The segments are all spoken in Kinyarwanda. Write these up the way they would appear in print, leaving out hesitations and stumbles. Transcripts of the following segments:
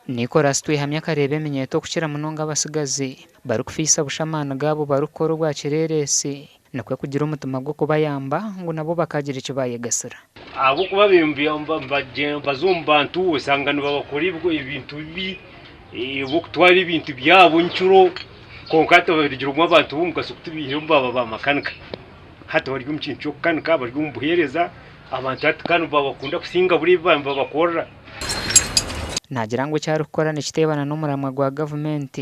nikora stwihamya karebe eminyeto kukira munonga abasigazi barukufisa bushamana gabo barukora obwa kireresi nakwe kugira umutima gwo kubayamba ngo nabo bakagira icyo bayegasira abo kuba bazumbantu usanga babakora ibintu bibi bo kutwara ibintu byabo ncuro konkata babigira abantu bumukasukuti bihemba baba makanika hata bari umucincho kanika bari umbuhereza abantu atakanu babakunda kusinga buri bamba bakora nagira ngo cyarukora nikitebana n'umuramwa gwa government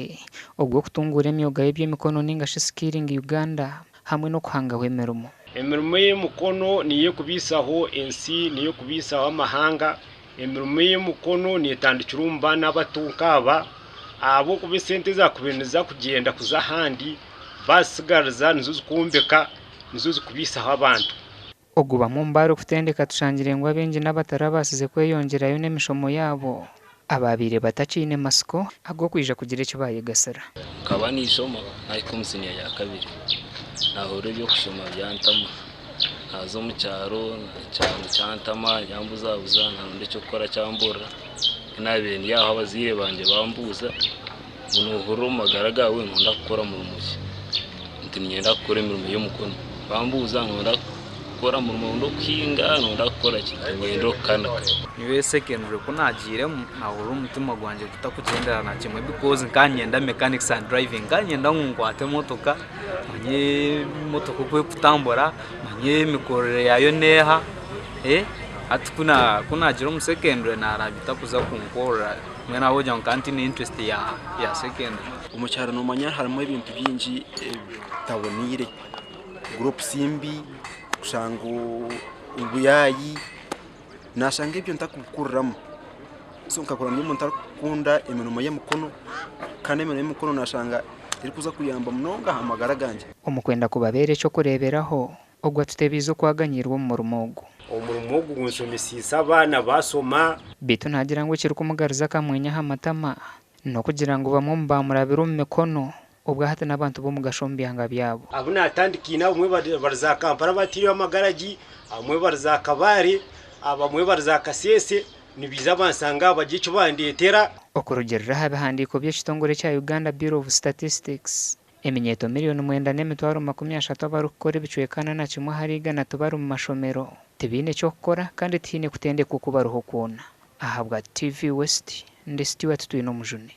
ubwo kutungura emyoga y'ebyemikono ninga skilling Uganda hamwe no kuhanga wemerumo emirimo y'emukono niyo kubisaho ensi niyo kubisaho amahanga emirimo y'emukono niyetandikirumba n'abatunkaba abo kubisente za kubineza kugenda kuzahandi basigariza nizo zikumbeka nizo kubisaho abantu oguba mu mbaro kutendeka tushangire ngo abenje n'abatarabasize kweyongerayo n'emishomo yabo ababire batacine masiko ago kwija kugira icyo bayegasara kaba nisoma ariko musinya ya kabiri nahore byo kushoma byantama nazo mu cyaro cyantama yambuzabuza nande cyo gukora cyambura nabene yaho abazire banje bambuza unuhoro magaraga we nkunda gukora mu rumushyi ntinyenda gukora imirimo yo mukono bambuza nkunda gukora mu mundo kwinga nkunda gukora kitwendo kanaka niwe secondary kunagire nahoro umutima gwanje kutakugendera na kimwe because nkanyenda mechanics and driving nkanyenda ngwate motoka manye motoka kwe kutambura manye mikorere yayo neha ati kunagira mu secondary narabita kuza kunkora mwena hoja nkanti ni interest ya secondary umucyaro no manya harimo ibintu byinji tabonire group simbi kushango buyayi nashanga ibyo ntakukuramo so nkakora ndimo ntakunda imirimo y'emukono kandi imirimo y'emukono nashanga iri kuza kuyamba munonga hamagara ganje umukwenda kubabere cyo kureberaho ogwa tutebizo kwaganyirwa mu rumogo umurumo gusomesisa abana basoma bitu ntagira ngo kiri kumugariza kamwenya hamatama no kugira ngo bamumbamurabira mu mikono ubwo hata n'abantu bo mu gashombi hanga byabo abuna atandikina umwe baraza kampara batiriwe amagaraji amwe baraza kabare abamwe baraza kasese nibiza bansanga bagiye bandetera okurugerera habe handiko by'ekitongore cya Uganda Bureau of Statistics eminyeto miliyoni 9.30 barukora bicwekana na kimwe harigana tubaru mu mashomero tibine cyo gukora kandi tine kutende kuko baruho kuna ahabwa TV West ndi Stewart twino mujuni